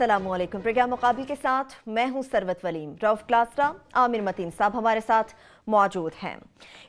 अस्सलामुअलैकुम। प्रोग्राम मुकाबिल के साथ मैं हूं सरवत वलीम। रऊफ क्लासरा, आमिर मतीन साहब हमारे साथ मौजूद हैं।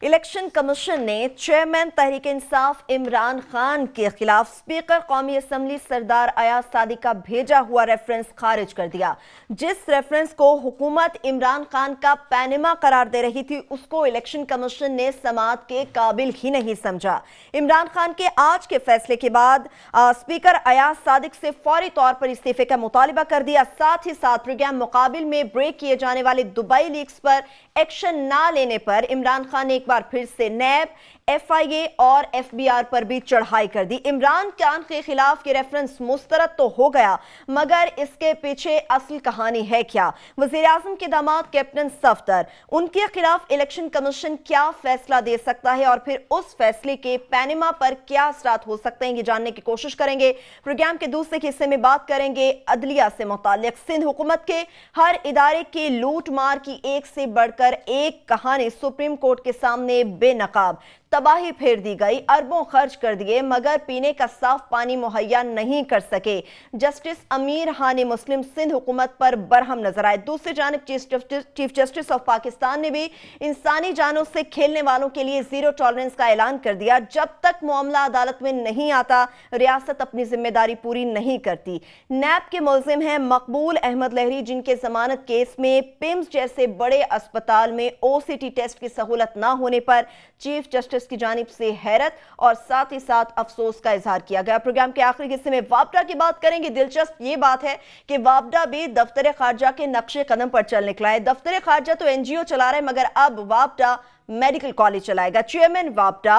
इलेक्शन कमीशन ने चेयरमैन तहरीक इंसाफ इमरान खान के खिलाफ स्पीकर कौमी असम्बली सरदार अयाज सादिक का भेजा हुआ रेफरेंस खारिज कर दिया। जिस रेफरेंस को हुकूमत इमरान खान का पैनमा करार दे रही थी, उसको इलेक्शन कमीशन ने समाअत के काबिल ही नहीं समझा। इमरान खान के आज के फैसले के बाद स्पीकर अयाज सादिक से फौरी तौर पर इस्तीफे का मुतालिबा कर दिया। साथ ही साथ प्रोग्राम मुकाबिल में ब्रेक किए जाने वाले दुबई लीक्स पर एक्शन ना लेने पर इमरान खान ने एक बार फिर से नैब, FIA और FBR पर भी चढ़ाई कर दी। इमरान खान के खिलाफ ये रेफरेंस मुस्तरद तो हो गया, मगर इसके पीछे असल कहानी है क्या? वजीर आजम के दामाद कैप्टन सफदर, उनके खिलाफ इलेक्शन कमीशन क्या फैसला दे सकता है और फिर उस फैसले के पैनमा पर क्या असरात हो सकते हैं, ये जानने की कोशिश करेंगे। प्रोग्राम के दूसरे हिस्से में बात करेंगे अदलिया से मुताल्लिक। सिंध हुकूमत के हर इदारे के लूट मार की एक से बढ़कर एक कहानी सुप्रीम कोर्ट के सामने बेनकाब। तबाही फेर दी गई, अरबों खर्च कर दिए, मगर पीने का साफ पानी मुहैया नहीं कर सके। जस्टिस अमीर हानी मुस्लिम सिंध हुकूमत पर बरहम नजर आए। दूसरी जानिब चीफ जस्टिस ऑफ पाकिस्तान ने भी इंसानी जानों से खेलने वालों के लिए जीरो टॉलरेंस का ऐलान कर दिया। जब तक मामला अदालत में नहीं आता, रियासत अपनी जिम्मेदारी पूरी नहीं करती। नैब के मुलजिम हैं मकबूल अहमद लहरी, जिनके जमानत केस में पिम्स जैसे बड़े अस्पताल में OCT टेस्ट की सहूलत ना होने पर चीफ जस्टिस की जानिब से हैरत और साथ ही साथ अफसोस का इजहार किया गया। प्रोग्राम के आखिरी हिस्से में वापडा की बात करेंगे। दिलचस्प ये बात है कि वापडा भी दफ्तर खारजा के नक्शे कदम पर चल निकला है। दफ्तर खारजा तो NGO चला रहा है, मगर अब वापडा मेडिकल कॉलेज चलाएगा। चेयरमैन वापडा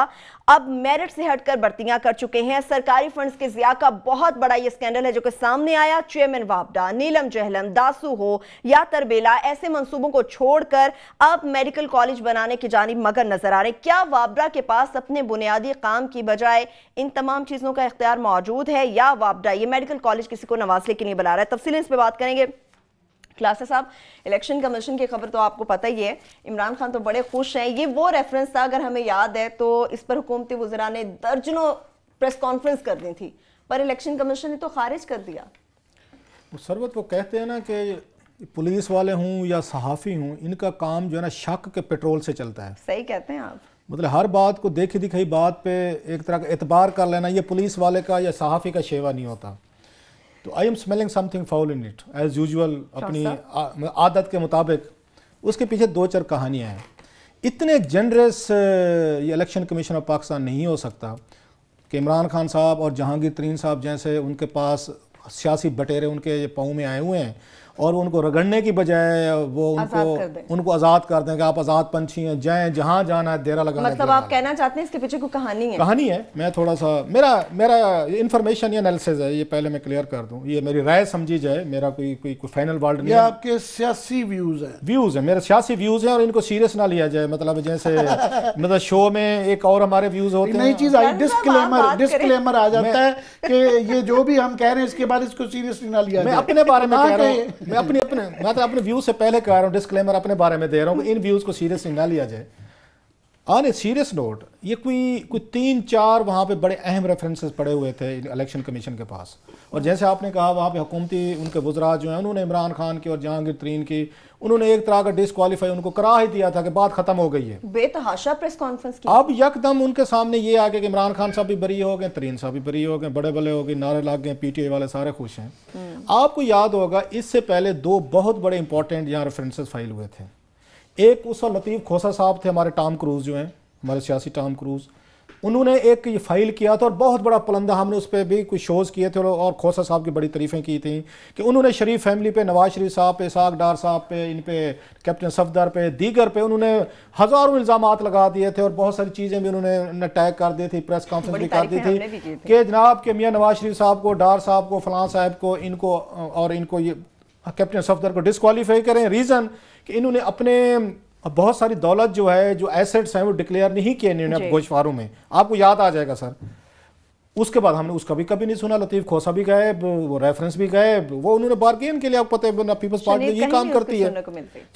अब मेरिट से हटकर भर्तियां कर चुके हैं। सरकारी फंड्स के ज़िया का बहुत बड़ा ये स्कैंडल है जो कि सामने आया। चेयरमैन वापडा नीलम जहलम, दासू हो या तरबेला, ऐसे मंसूबों को छोड़कर अब मेडिकल कॉलेज बनाने की जानिब मगर नजर आ रहे। क्या वापडा के पास अपने बुनियादी काम की बजाय इन तमाम चीजों का इख्तियार मौजूद है, या वापडा ये मेडिकल कॉलेज किसी को नवाजने के लिए बुला रहा है? तफसीलें इस पर बात करेंगे। क्लासा साहब, इलेक्शन कमीशन की खबर तो आपको पता ही है। इमरान खान तो बड़े खुश हैं। ये वो रेफरेंस था, अगर हमें याद है तो इस पर हुकूमती वज़रा ने दर्जनों प्रेस कॉन्फ्रेंस कर दी थी, पर इलेक्शन कमीशन ने तो खारिज कर दिया। सरवत वो कहते हैं ना कि पुलिस वाले हों या सहाफ़ी हों, इनका काम जो है ना शक के पेट्रोल से चलता है। सही कहते हैं आप। मतलब हर बात को देखी दिखाई बात पे एक तरह का एतबार कर लेना, ये पुलिस वाले का या सहाफ़ी का शेवा नहीं होता। तो I am smelling something foul in it as usual. अपनी आदत के मुताबिक उसके पीछे दो चार कहानियाँ हैं। इतने जनरस ये इलेक्शन कमीशन ऑफ पाकिस्तान नहीं हो सकता कि इमरान खान साहब और जहांगीर तरीन साहब जैसे उनके पास सियासी बटेरे उनके पाँव में आए हुए हैं और उनको रगड़ने की बजाय वो उनको आज़ाद कर दें कि आप आज़ाद पंछी हैं, जाएं जहां जाना है, डेरा लगाना। मतलब आप कहना चाहते हैं इसके पीछे कोई कहानी है? मैं थोड़ा सा मेरा इन्फॉर्मेशन या एनालिसिस है, ये पहले मैं क्लियर कर दूं। ये मेरी राय समझी जाए, मेरा कोई फाइनल वर्ड नहीं है। आपके सियासी व्यूज है मेरे सियासी व्यूज हैं और इनको सीरियस ना लिया जाए। मतलब जैसे मतलब शो में एक और हमारे व्यूज होते हैं, नई चीज आई, डिस्क्लेमर आ जाता है कि ये जो भी हम कह रहे हैं इसके बाद इसको सीरियस ना लिया जाए। मैं अपने बारे में कह रहा हूँ, मैं अपने व्यूज से पहले कह रहा हूँ, डिस्क्लेमर अपने बारे में दे रहा हूँ, इन व्यूज को सीरियसली ना लिया जाए। ऑन ए सीरियस नोट, ये कोई 3-4 वहाँ पे बड़े अहम रेफरेंसेस पड़े हुए थे इलेक्शन कमीशन के पास, और जैसे आपने कहा वहाँ पे हुकूमती उनके वज़रा जो हैं उन्होंने इमरान खान की और जहांगीर तरीन की उन्होंने एक तरह का डिस्क्वालीफाई उनको करा ही दिया था कि बात खत्म हो गई है। बेतहाशा प्रेस कॉन्फ्रेंस की। अब यकदम उनके सामने ये आ गया कि इमरान खान साहब भी बरी हो गए, तरीन साहब भी बरी हो गए, बड़े बड़े हो गए, नारे लग गए, PTI वाले सारे खुश हैं। आपको याद होगा इससे पहले 2 बहुत बड़े इंपॉर्टेंट यहाँ रेफरेंसेस फाइल हुए थे। एक उस वक्त लतीफ़ खोसा साहब थे, हमारे टॉम क्रूज जो हैं, हमारे सियासी टॉम क्रूज, उन्होंने एक ये फाइल किया था और बहुत बड़ा पलंदा, हमने उस पर भी कुछ शोज़ किए थे और खोसा साहब की बड़ी तारीफ़ें की थी कि उन्होंने शरीफ फैमिली पे, नवाज शरीफ साहब पे, इसाक डार साहब पे, इन पे कैप्टन सफदर पे, दीगर पे उन्होंने हज़ारों इल्ज़ामात लगा दिए थे और बहुत सारी चीज़ें भी उन्होंने टैग कर दी थी, प्रेस कॉन्फ्रेंस भी कर दी थी कि जनाब के मियाँ नवाज शरीफ साहब को, डार साहब को, फलां साहब को, इनको और इनको ये कैप्टन सफदर को डिस्क्वालीफाई करें। रीज़न कि इन्होंने अपने बहुत सारी दौलत जो है, जो एसेट्स हैं, वो डिक्लेयर नहीं किए इन्होंने गोशवारों में। आपको याद आ जाएगा सर। उसके बाद हमने उसका भी कभी नहीं सुना। लतीफ़ खोसा भी गए, वो रेफरेंस भी गए, वो उन्होंने बार्गेन के लिए, आपको पता है पीपल्स पार्टी ये काम करती है,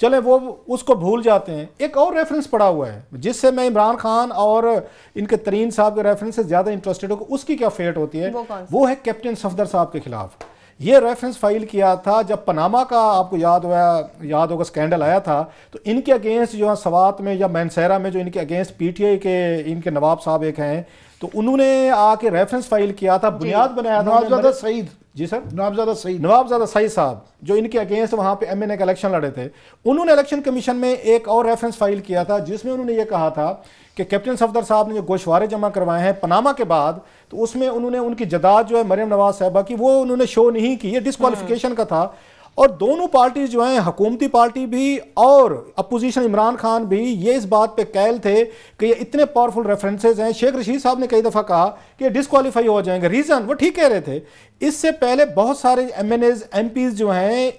चले वो उसको भूल जाते हैं। एक और रेफरेंस पड़ा हुआ है जिससे मैं इमरान खान और इनके तरीन साहब के रेफरेंस से ज्यादा इंटरेस्टेड हूँ। उसकी क्या फेट होती है? वो है कैप्टन सफदर साहब के खिलाफ। ये रेफरेंस फाइल किया था जब पनामा का, आपको याद होगा स्कैंडल आया था, तो इनके अगेंस्ट जो है सवात में या मैनसेरा में जो इनके अगेंस्ट पीटीआई के इनके नवाब साहब एक हैं, तो उन्होंने आके रेफरेंस फाइल किया था, बुनियाद बनाया था नवाबजादा सईद। जी सर, नवाबजादा सईद साहब जो इनके अगेंस्ट वहां पे एमएनए का इलेक्शन लड़े थे, उन्होंने इलेक्शन कमीशन में एक और रेफरेंस फाइल किया था जिसमें उन्होंने ये कहा था कि कैप्टन सफदर साहब ने जो गोशवारे जमा करवाए हैं पनामा के बाद, तो उसमें उन्होंने उनकी जदाद जो है मरियम नवाज साहबा की, वो उन्होंने शो नहीं की, ये डिस्क्वालिफिकेशन का था। और दोनों पार्टीज जो हैं, हुकूमती पार्टी भी और अपोजिशन इमरान खान भी, ये इस बात पे कैल थे कि ये इतने पावरफुल रेफरेंसेज हैं। शेख रशीद साहब ने कई दफ़ा कहा कि डिस्क्वालीफाई हो जाएंगे, रीज़न वो ठीक कह रहे थे। इससे पहले बहुत सारे एमएनएज एमपीज जो हैं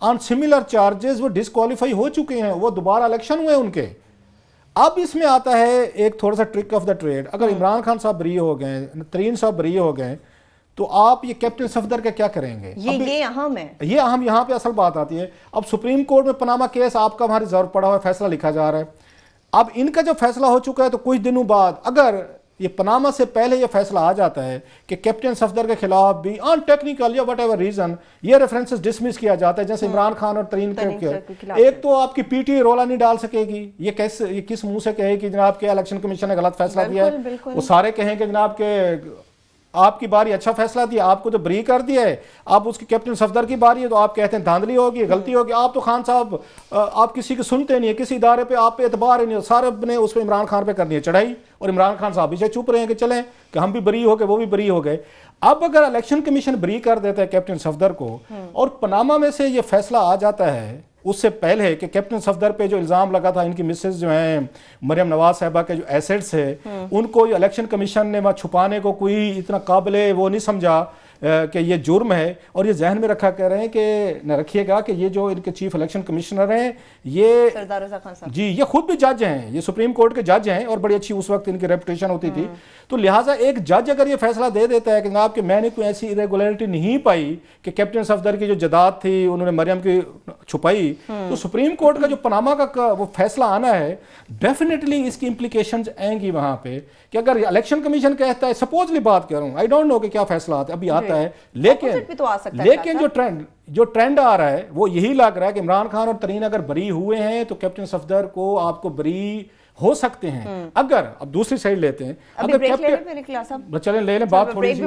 ऑन सिमिलर चार्जेस वो डिस्क्वालीफाई हो चुके हैं, वो दोबारा इलेक्शन हुए उनके। अब इसमें आता है एक थोड़ा सा ट्रिक ऑफ द ट्रेड। अगर इमरान खान साहब बरी हो गए, तरीन साहब बरी हो गए, तो आप ये कैप्टन सफदर का क्या करेंगे? ये अहम है, ये अहम, यहाँ पे असल बात आती है। अब सुप्रीम कोर्ट में पनामा केस आपका वहां रिजर्व पड़ा हुआ है, फैसला लिखा जा रहा है। अब इनका जब फैसला हो चुका है तो कुछ दिनों बाद अगर ये पनामा से पहले ये फैसला आ जाता है कि कैप्टन सफदर के खिलाफ भी ऑन टेक्निकल या वट एवर रीजन ये रेफरेंसेस डिसमिस किया जाता है, जैसे इमरान खान और तरीन के, एक तो आपकी पीटीआई रोला नहीं डाल सकेगी, ये किस मुंह से कहे कि जनाब के इलेक्शन कमीशन ने गलत फैसला दिया है। वो सारे कहें कि जनाब के आपकी बारी अच्छा फैसला दिया, आपको तो बरी कर दिया है, अब उसकी कैप्टन सफदर की बारी है तो आप कहते हैं धांधली होगी, गलती होगी। आप तो खान साहब आप किसी की सुनते नहीं है, किसी इदारे पे आप पे एतबार ही नहीं, सारे ने उस पर इमरान खान पे करनी है चढ़ाई, और इमरान खान साहब भी चुप रहे हैं कि चलें कि हम भी बरी हो गए, वो भी बरी हो गए। अब अगर इलेक्शन कमीशन बरी कर देता है कैप्टन सफदर को और पनामा में से ये फैसला आ जाता है, उससे पहले कि कैप्टन सफदर पे जो इल्ज़ाम लगा था इनकी मिसेस जो हैं मरियम नवाज साहबा के जो एसेट्स है उनको इलेक्शन कमीशन ने वहाँ छुपाने को कोई इतना काबिल वो नहीं समझा कि ये जुर्म है। और ये जहन में रखा कह रहे हैं कि न रखिएगा कि ये जो इनके चीफ इलेक्शन कमिश्नर हैं ये सरदार रज़ा खान साहब जी, ये खुद भी जज हैं, ये सुप्रीम कोर्ट के जज हैं और बड़ी अच्छी उस वक्त इनकी रेपुटेशन होती थी। तो लिहाजा एक जज अगर ये फैसला दे देता है कि जनाब कि मैंने कोई ऐसी इरेगुलरिटी नहीं पाई कि कैप्टन सफदर की जो जदाद थी उन्होंने मरियम की छुपाई, तो सुप्रीम कोर्ट का जो पनामा का वो फैसला आना है, डेफिनेटली इसकी इंप्लीकेशंस आएंगी वहां पे कि अगर इलेक्शन कमीशन कहता है, सपोजली बात कर रहा हूं, आई डोंट नो कि क्या फैसला आता है अभी आता है, लेकिन जो ट्रेंड आ रहा है वो यही लग रहा है कि इमरान खान और तरीन अगर बरी हुए हैं तो कैप्टन सफदर को आपको बरी हो सकते हैं। अगर अब दूसरी साइड लेते हैं, अगर चलें ले लें, बात थोड़ी सी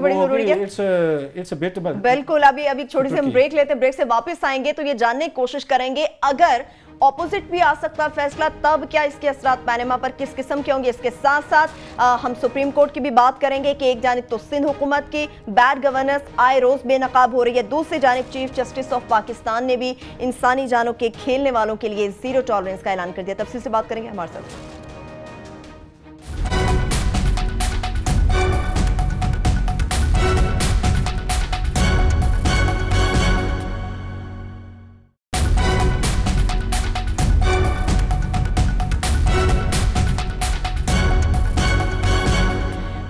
इट्स बिट, बिल्कुल अभी छोटी सी हम ब्रेक लेते हैं, ब्रेक से वापस आएंगे तो ये जानने की कोशिश करेंगे अगर ऑपोजिट भी आ सकता फैसला तब क्या इसके असरात पैनामा पर किस किस्म के होंगे। इसके साथ साथ हम सुप्रीम कोर्ट की भी बात करेंगे कि एक जानिब तो सिंध हुकूमत की बैड गवर्नेंस आए रोज बेनकाब हो रही है, दूसरी जानिब चीफ जस्टिस ऑफ पाकिस्तान ने भी इंसानी जानों के खेलने वालों के लिए जीरो टॉलरेंस का ऐलान कर दिया। तफसील से बात करेंगे हमारे साथ।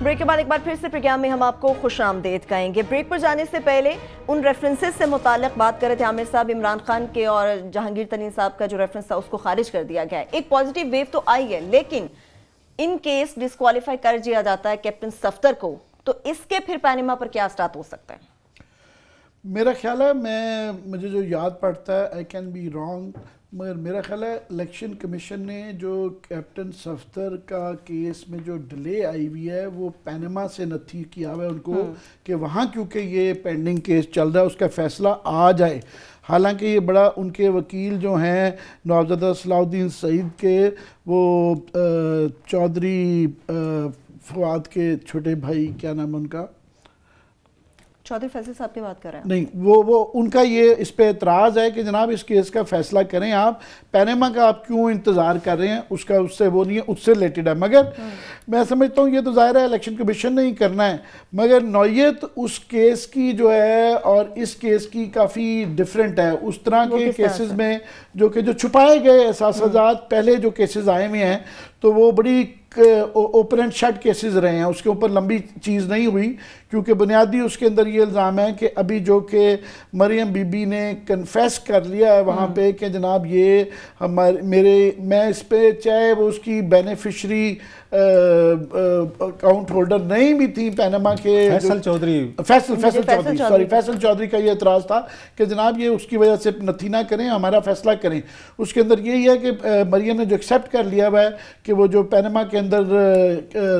ब्रेक के बाद एक बार फिर से प्रोग्राम में हम आपको खुशामदीद कहेंगे। ब्रेक पर जाने से पहले उन रेफरेंसेस से मुताल्लिक बात कर रहे थे आमिर साहब, इमरान खान के और जहांगीर तरीन साहब का जो रेफरेंस था उसको खारिज कर दिया गया है। एक पॉजिटिव वेव तो आई है, लेकिन इन केस डिस्क्वालीफाई कर दिया जाता है कैप्टन सफदर को, तो इसके फिर पैनामा पर क्या असरात हो सकता है? मेरा ख्याल है, मुझे जो याद पड़ता है, आई कैन बी रॉन्ग, मगर मेरा ख्याल है इलेक्शन कमीशन ने जो कैप्टन सफदर का केस में जो डिले आई हुई है वो पैनामा से नथी किया हुआ है उनको कि वहाँ क्योंकि ये पेंडिंग केस चल रहा है उसका फैसला आ जाए। हालांकि ये बड़ा उनके वकील जो हैं नवाबजादा सलाउद्दीन सईद के, वो चौधरी फवाद के छोटे भाई, क्या नाम उनका, चौधरी फैसल साहब की बात कर रहे हैं? नहीं, वो उनका ये इस पे एतराज़ है कि जनाब इस केस का फैसला करें, आप पैनामा का आप क्यों इंतज़ार कर रहे हैं, उसका उससे वो नहीं है, उससे रिलेटेड है। मगर मैं समझता हूँ ये तो ज़ाहिर है इलेक्शन कमीशन ने ही करना है, मगर नौयत उस केस की जो है और इस केस की काफ़ी डिफरेंट है। उस तरह के केसेस में जो छुपाए गए एहसासात पहले जो केसेस आए हुए हैं तो वो बड़ी ओपन एंड शट केसेस रहे हैं, उसके ऊपर लंबी चीज़ नहीं हुई, क्योंकि बुनियादी उसके अंदर ये इल्ज़ाम है कि अभी जो कि मरियम बीबी ने कन्फेस कर लिया है वहाँ पे कि जनाब ये मैं इस पे, चाहे वो उसकी बेनिफिशरी अकाउंट होल्डर नहीं भी थी पैनामा के, फैसल चौधरी का ये एतराज़ था कि जनाब ये उसकी वजह से नथी ना करें, हमारा फैसला करें। उसके अंदर यही है कि मरियम ने जो एक्सेप्ट कर लिया हुआ है कि वो जो पैनामा के अंदर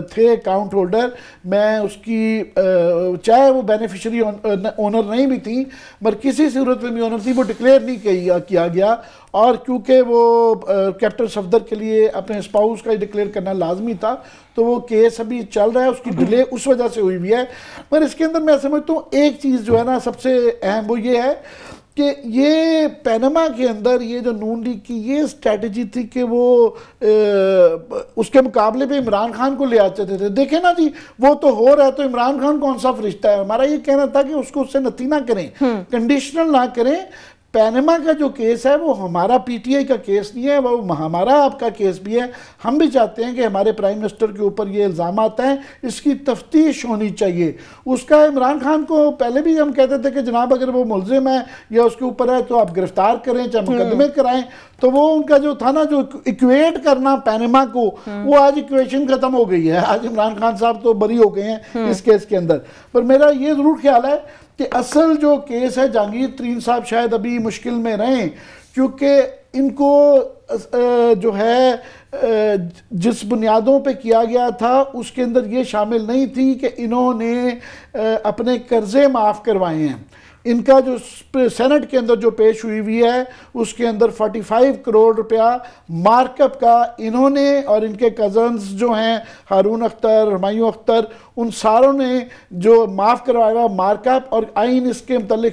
थे अकाउंट होल्डर, मैं उसकी चाहे वो बेनिफिशरी ओनर नहीं भी थी मगर किसी सूरत में भी ओनर थी, वो डिक्लेयर नहीं किया गया। और क्योंकि वो कैप्टन सफदर के लिए अपने स्पाउस का डिक्लेयर करना लाजमी था, तो वो केस अभी चल रहा है, उसकी डिले उस वजह से हुई हुई है। पर इसके अंदर मैं समझता हूँ एक चीज़ जो है ना सबसे अहम, वो ये है कि ये पैनामा के अंदर ये जो नून लीग की ये स्ट्रेटजी थी कि वो उसके मुकाबले पे इमरान खान को ले आते थे। देखे ना जी, वो तो हो रहा है, तो इमरान खान कौन सा फरिश्ता है। हमारा ये कहना था कि उसको उससे नती ना करें, कंडीशनल ना करें। पैनामा का जो केस है वो हमारा पीटीआई का केस नहीं है, वो हमारा आपका केस भी है। हम भी चाहते हैं कि हमारे प्राइम मिनिस्टर के ऊपर ये इल्ज़ाम आता है, इसकी तफ्तीश होनी चाहिए। उसका इमरान खान को पहले भी हम कहते थे कि जनाब अगर वो मुलजिम है या उसके ऊपर है तो आप गिरफ्तार करें, चाहे मुकदमे कराएं। तो वो उनका जो था ना, जो इक्वेट करना पैनामा को, वो आज इक्वेशन खत्म हो गई है। आज इमरान खान साहब तो बरी हो गए हैं इस केस के अंदर। पर मेरा ये ज़रूर ख्याल है कि असल जो केस है, जहांगीर तरीन साहब शायद अभी मुश्किल में रहें, क्योंकि इनको जो है जिस बुनियादों पे किया गया था उसके अंदर ये शामिल नहीं थी कि इन्होंने अपने कर्जे माफ़ करवाए हैं। इनका जो सेनेट के अंदर जो पेश हुई है उसके अंदर 45 करोड़ रुपया मार्कअप का इन्होंने और इनके कज़न्स जो हैं हारून अख्तर, हुमायूं अख्तर, उन सारों ने जो माफ़ करवाया हुआ मार्कअप, और आइन इसके मतलब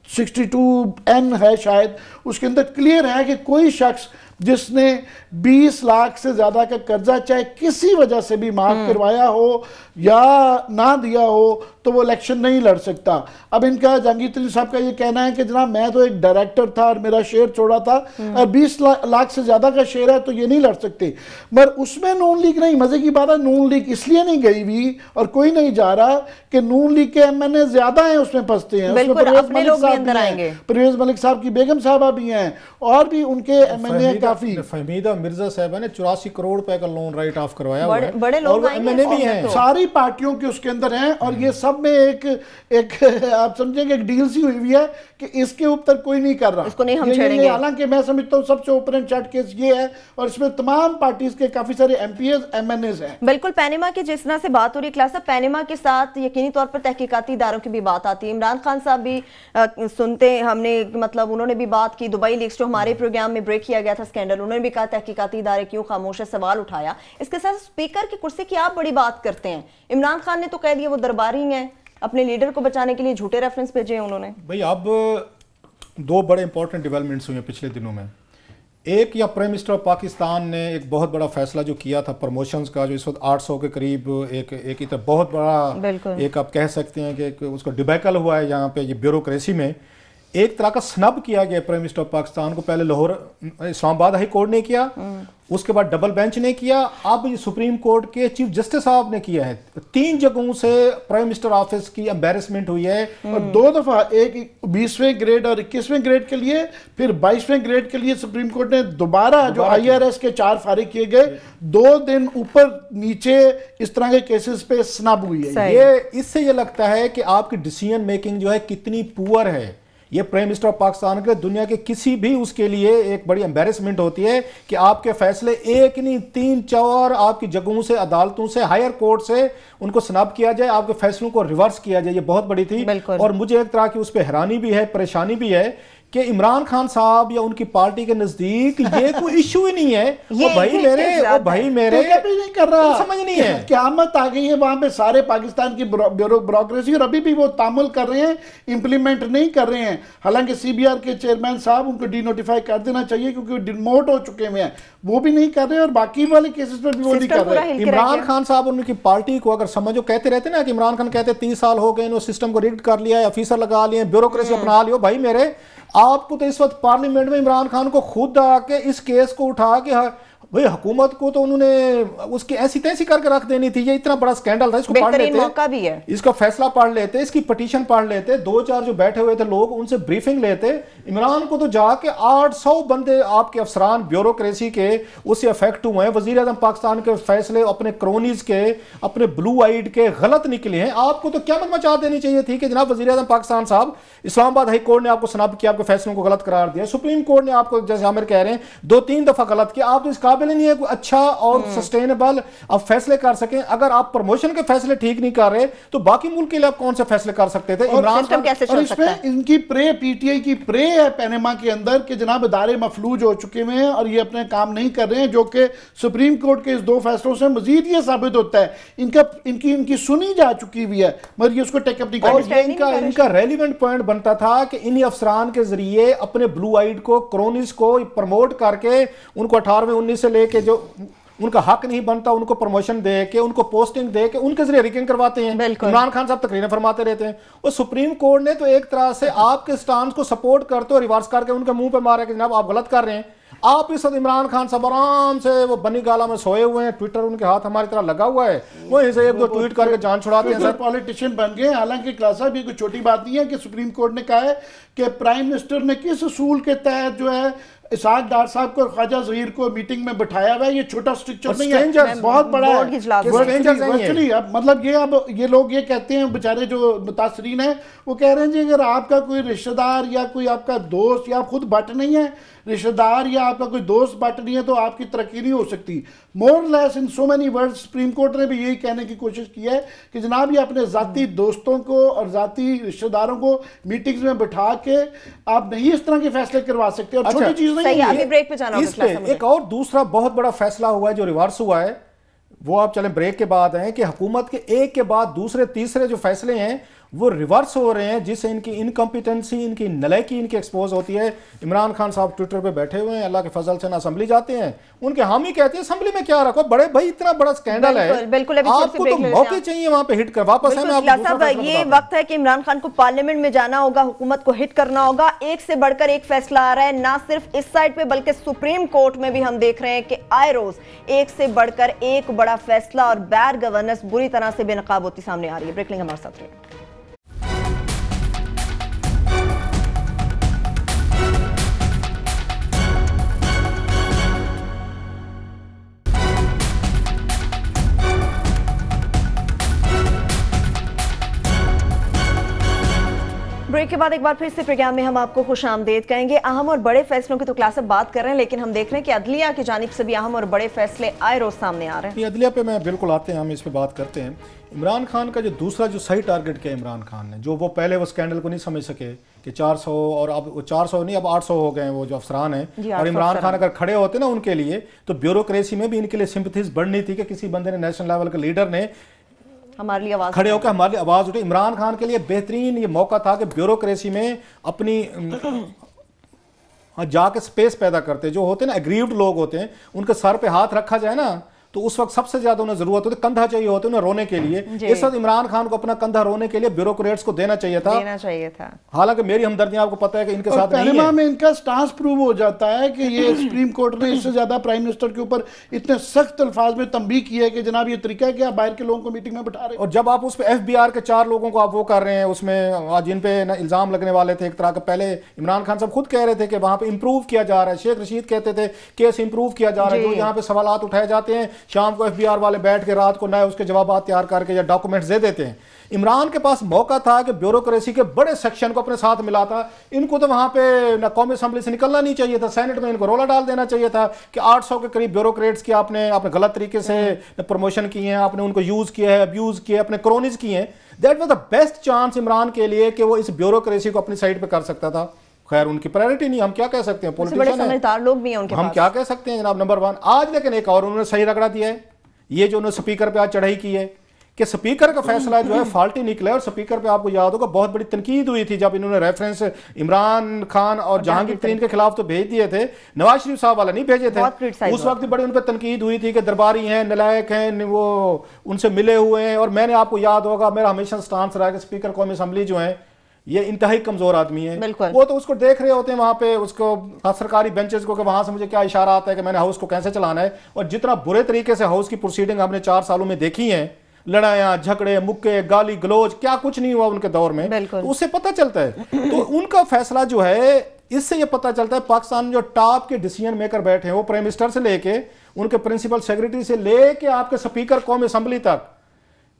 62N है शायद, उसके अंदर क्लियर है कि कोई शख्स जिसने 20 लाख से ज़्यादा का कर्जा चाहे किसी वजह से भी माफ़ करवाया हो या ना दिया हो तो वो इलेक्शन नहीं लड़ सकता। अब इनका जहांगीर तरीन साहब का ये कहना है कि जनाब मैं तो एक डायरेक्टर था और मेरा शेयर छोड़ा था, और 20 लाख से ज़्यादा का शेयर है तो ये नहीं लड़ सकते। मगर उसमें नून लीग नहीं, मज़े की बात है, नून लीग इसलिए नहीं गई हुई और कोई नहीं जा रहा कि नून लीग के MNA ज़्यादा हैं, उसमें फंसते हैं। परवेज मलिक साहब की बेगम साहबा भी हैं और भी उनके MNA काफ़ी। फहमीदा मिर्जा साहब ने 84 करोड़ रुपए का लोन राइट ऑफ करवाया, बड़े लोग MNA भी हैं, सारी पार्टियों के उसके अंदर हैं। और ये सब में एक आप समझेंगे एक डील सी हुई है कि इसके ऊपर कोई नहीं कर रहा, इसको नहीं हम छेड़ेंगे। हालांकि मैं समझता हूँ सबसे ओपन एंड शट केस ये है, और इसमें तमाम पार्टीज के काफी सारे MPs MNAs हैं। बिल्कुल, पैनामा की जिस तरह से बात हो रही है क्लास, पैनामा के साथ यकीनी तौर पर तहकीकाती इदारों की भी बात आती है। इमरान खान साहब भी सुनते हमने, मतलब उन्होंने भी बात की, दुबई लीक्स जो हमारे प्रोग्राम में ब्रेक किया गया था स्कैंडल, उन्होंने भी कहा तहकीकाती इदारे क्यों खामोश है, सवाल उठाया। इसके साथ स्पीकर की कुर्सी की आप बड़ी बात करते हैं, इमरान खान ने तो कह दिया वो दरबारी हैं, अपने लीडर को बचाने के लिए झूठे रेफरेंस भेजे हैं उन्होंने। भाई अब दो बड़े इंपॉर्टेंट डेवलपमेंट्स हुए पिछले दिनों में। एक, या प्राइम मिनिस्टर ऑफ पाकिस्तान ने एक बहुत बड़ा फैसला जो किया था प्रमोशंस का, जो इस वक्त 800 के करीब एक इतना बहुत बड़ा एक आप कह सकते हैं कि उसका डिबैकल हुआ है यहाँ पे ये ब्यूरोक्रेसी में। एक तरह का स्नब किया गया प्राइम मिनिस्टर ऑफ पाकिस्तान को। पहले लाहौर इस्लामाबाद हाई कोर्ट ने किया, उसके बाद डबल बेंच ने किया, अब ये सुप्रीम कोर्ट के चीफ जस्टिस साहब ने किया है। 3 जगहों से प्राइम मिनिस्टर ऑफिस की एम्बेरसमेंट हुई है, और 2 दफा, एक 20वें ग्रेड और 21वें ग्रेड के लिए, फिर 22वें ग्रेड के लिए सुप्रीम कोर्ट ने दोबारा जो IRS के 4 फारिग किए गए, 2 दिन ऊपर नीचे इस तरह के केसेस पे स्नब हुई है। ये इससे ये लगता है कि आपकी डिसीजन मेकिंग जो है कितनी पुअर है। ये प्राइम मिनिस्टर ऑफ पाकिस्तान के दुनिया के किसी भी उसके लिए एक बड़ी एम्बेरसमेंट होती है कि आपके फैसले एक नहीं 3-4 आपकी जगहों से, अदालतों से, हायर कोर्ट से उनको स्नब किया जाए, आपके फैसलों को रिवर्स किया जाए। ये बहुत बड़ी थी। और मुझे एक तरह की उस पर हैरानी भी है, परेशानी भी है कि इमरान खान साहब या उनकी पार्टी के नजदीक ये कोई इशू ही नहीं है। वो भाई मेरे भी नहीं कर रहा, समझ नहीं है, क़यामत आ गई है वहां पे सारे पाकिस्तान की ब्यूरोक्रेसी, और अभी भी वो तामुल कर रहे हैं, इंप्लीमेंट नहीं कर रहे हैं। हालांकि CBR के चेयरमैन साहब उनको डिनोटिफाई कर देना चाहिए क्योंकि डिमोट हो चुके हुए हैं, वो भी नहीं कर रहे, और बाकी वाले केसेस पे भी वो नहीं कर रहे। इमरान खान साहब उनकी पार्टी को अगर समझो, कहते रहते ना कि इमरान खान कहते 30 साल हो गए, सिस्टम को रिग्ड कर लिया है, ऑफिसर लगा लिए, ब्यूरोक्रेसी अपना लियो। भाई मेरे, आपको तो इस वक्त पार्लियामेंट में इमरान खान को खुद आके इस केस को उठा के भाई हुकूमत को तो उन्होंने उसकी ऐसी तैसी करके रख देनी थी। ये इतना बड़ा स्कैंडल था, इसको पढ़ लेते, मौका भी है, इसका फैसला पढ़ लेते, इसकी पिटीशन पढ़ लेते, 2-4 जो बैठे हुए थे लोग उनसे ब्रीफिंग लेते। इमरान को तो जाके 800 बंदे आपके अफसरान ब्यूरोक्रेसी के उससे अफेक्ट हुए हैं। वजीर आज़म पाकिस्तान के फैसले अपने क्रोनीज के, अपने ब्लू आइड के गलत निकले हैं। आपको तो क्या मचा देनी चाहिए थी कि जनाब वजीर आज़म पाकिस्तान साहब, इस्लामाबाद हाई कोर्ट ने आपको स्नब किया, आपके फैसलों को गलत करार दिया, सुप्रीम कोर्ट ने आपको जैसे आमिर कह रहे हैं 2-3 दफा गलत किया, आप तो इस काबिल नहीं है अच्छा और सस्टेनेबल आप फैसले कर सकें। अगर आप प्रमोशन के फैसले ठीक नहीं कर रहे तो बाकी मुल्क के लिए आप कौन से फैसले कर सकते थे? इमरान खान कैसे चल सकता है? इनकी प्रे, पीटीआई की प्रे है पैनामा के अंदर कि जनाब इदारे मफलूज हो चुके हैं और ये अपने काम नहीं कर रहे हैं, जो कि सुप्रीम कोर्ट के इस 2 फैसलों से मजीद ये साबित होता है। इनकी सुनी जा चुकी हुई है मगर ये उसको टेकअप नहीं कर रहे। इनका रेलिवेंट पॉइंट बनता था कि इन्हीं अफसरान के जरिए अपने ब्लू आइड को, क्रोनिस को प्रमोट करके उनको 18-19 से लेके जो उनका हक नहीं बनता उनको प्रमोशन दे के, उनको पोस्टिंग दे के उनके जरिए रिगिंग करवाते हैं। इमरान खान साहब तकरीरें फरमाते रहते हैं। और सुप्रीम कोर्ट ने तो एक तरह से आपके स्टांस को सपोर्ट करते और रिवर्स करके उनके मुंह पे मारा कि जनाब आप गलत कर रहे हैं। आप इस वक्त इमरान खान साहब आराम से वो बनी गाला में सोए हुए हैं, ट्विटर उनके हाथ हमारी तरह लगा हुआ है, वहीं से 1-2 ट्वीट करके जान छुड़ाते हैं। सर पॉलिटिशियन बन गए। हालांकि क्लास साहब ये कोई छोटी बात नहीं है कि सुप्रीम कोर्ट ने कहा है कि प्राइम मिनिस्टर ने किस उसूल के तहत जो है इसाक डार साहब को और ख्वाजा ज़हीर को मीटिंग में बिठाया हुआ है। ये छोटा स्ट्रक्चर नहीं है, बहुत बड़ा है। वर्चुअली अब मतलब ये लोग ये कहते हैं, बेचारे जो मुतासरीन हैं वो कह रहे हैं जी अगर आपका कोई रिश्तेदार या कोई आपका दोस्त या खुद बट नहीं है, रिश्तेदार या आपका कोई दोस्त बट नहीं है तो आपकी तरक्की नहीं हो सकती। More less in so many words supreme court ने भी यही कहने की कोशिश की है कि जनाब ये अपने जाती दोस्तों को और जाती रिश्तेदारों को मीटिंग्स में बिठा के आप नहीं इस तरह के फैसले करवा सकते। और छोटी चीज नहीं है। ब्रेक पे जाना होगा। एक और दूसरा बहुत बड़ा फैसला हुआ है जो रिवर्स हुआ है, वो आप चलें ब्रेक के बाद हैं कि हुकूमत के एक के बाद दूसरे तीसरे जो फैसले हैं वो रिवर्स हो रहे हैं, जिससे इनकी इनकम्पिटेंसी, इनकी नलायकी इनकी एक्सपोज होती है। इमरान खान साहब ट्विटर पे बैठे हुए हैं, अल्लाह के फजल से ना असेंबली जाते हैं, उनके हामी कहते हैं असेंबली में क्या रखो, बड़े भाई इतना बड़ा स्कैंडल है, बिल्कुल आपको तो मौके चाहिए वहां पे हिट कर वापस है। ये वक्त है कि इमरान खान को पार्लियामेंट में जाना होगा, हुकूमत को हिट करना होगा। एक से बढ़कर एक फैसला आ रहा है, ना सिर्फ इस साइड पे बल्कि सुप्रीम कोर्ट में भी हम देख रहे हैं कि आए रोज एक से बढ़कर एक बड़ा फैसला और बैड गवर्नेंस बुरी तरह से बेनकाब होती सामने आ रही है। ब्रेक लेंगे, हमारे साथ रहिए। ब्रेक के बाद एक बार फिर से प्रोग्राम में हम आपको खुश आमदेद कहेंगे। अहम और बड़े फैसलों की तो क्लास अब बात कर रहे हैं, लेकिन हम देख रहे हैं कि अदलिया की जानिब से भी अहम और बड़े फैसले आए रोज सामने आ रहे हैं। अदलिया पे मैं बिल्कुल आते हैं, हम इस पे बात करते हैं। इमरान खान का जो दूसरा जो सही टारगेट किया इमरान खान ने, जो वो पहले वो स्कैंडल को नहीं समझ सके कि 400 और अब 400 नहीं अब 800 हो गए वो जो अफसरान हैं, और इमरान खान अगर खड़े होते ना उनके लिए तो ब्यूरोक्रेसी में भी इनके लिए सिंपैथीज बढ़नी थी कि किसी बंदे ने, नेशनल लेवल के लीडर ने हमारे लिए आवाज खड़े होकर हमारे लिए आवाज उठी। इमरान खान के लिए बेहतरीन ये मौका था कि ब्यूरोक्रेसी में अपनी जाके स्पेस पैदा करते, जो होते हैं ना एग्रीव्ड लोग होते हैं, उनके सर पे हाथ रखा जाए ना तो उस वक्त सबसे ज्यादा उन्हें जरूरत होती है, कंधा चाहिए होता है उन्हें रोने के लिए। इस वक्त इमरान खान को अपना कंधा रोने के लिए ब्यूरोक्रेट्स को देना चाहिए था। हालांकि मेरी हमदर्दी आपको पता है कि इनके साथ नहीं है। में इनका स्टांस प्रूव हो जाता है कि ये सुप्रीम कोर्ट ने इससे ज्यादा प्राइम मिनिस्टर के ऊपर इतने सख्त अल्फाज में तंबीह की है कि जनाब ये तरीका है कि आप बाहर के लोगों को मीटिंग में बिठा रहे हैं। और जब आप उस पर FBR के 4 लोगों को आप वो कर रहे हैं, उसमें जिन पे इल्जाम लगने वाले थे एक तरह के, पहले इमरान खान साहब खुद कह रहे थे कि वहां पे इंप्रूव किया जा रहा है, शेख रशीद कहते थे केस इंप्रूव किया जा रहा है, जो यहाँ पे सवालात उठाए जाते हैं शाम को FBR वाले बैठ के रात को नए उसके जवाब तैयार करके या डॉक्यूमेंट्स दे देते हैं। इमरान के पास मौका था कि ब्यूरोक्रेसी के बड़े सेक्शन को अपने साथ मिलाता। इनको तो वहां पे ना कौमी असेंबली से निकलना नहीं चाहिए था, सेनेट में इनको रोला डाल देना चाहिए था कि 800 के करीब ब्यूरोक्रेट्स की आपने गलत तरीके से प्रमोशन किए हैं, आपने उनको यूज किया है, अब्यूज किए, अपने क्रोनीज किए हैं। That was the best chance Imran के लिए कि वो इस ब्यूरोक्रेसी को अपनी साइड पे कर सकता था। खैर उनकी प्रायोरिटी नहीं, हम क्या कह सकते हैं, पॉलिटिशियन समझदार लोग भी हैं उनके हम क्या कह सकते हैं जनाब, नंबर 1। आज लेकिन एक और उन्होंने सही रगड़ा दिया है, ये जो उन्होंने स्पीकर पे आज चढ़ाई की है कि स्पीकर का फैसला जो है फॉल्टी निकला है। और स्पीकर पे आपको याद होगा बहुत बड़ी तनकीद हुई थी जब इन्होंने रेफरेंस इमरान खान और जहांगीर तरीन के खिलाफ तो भेज दिए थे, नवाज शरीफ साहब वाला नहीं भेजे थे। उस वक्त बड़ी उन पर तनकीद हुई थी कि दरबारी हैं, नलायक हैं, वो उनसे मिले हुए हैं। और मैंने, आपको याद होगा, मेरा हमेशा स्टांस रहा है कि स्पीकर कौमी असेंबली जो है ये इंतहाई कमजोर आदमी है, बिल्कुल। वो तो उसको देख रहे होते हैं वहां पे उसको सरकारी बेंचेस को कि वहां से मुझे क्या इशारा आता है कि मैंने हाउस को कैसे चलाना है। और जितना बुरे तरीके से हाउस की प्रोसीडिंग हमने 4 सालों में देखी है, लड़ाइयां झगड़े मुक्के गाली गलोच, क्या कुछ नहीं हुआ उनके दौर में, तो उससे पता चलता है। तो उनका फैसला जो है, इससे ये पता चलता है पाकिस्तान जो टॉप के डिसीजन मेकर बैठे हैं, वो प्राइम मिनिस्टर से लेके उनके प्रिंसिपल सेक्रेटरी से लेके आपके स्पीकर कौमी असेंबली तक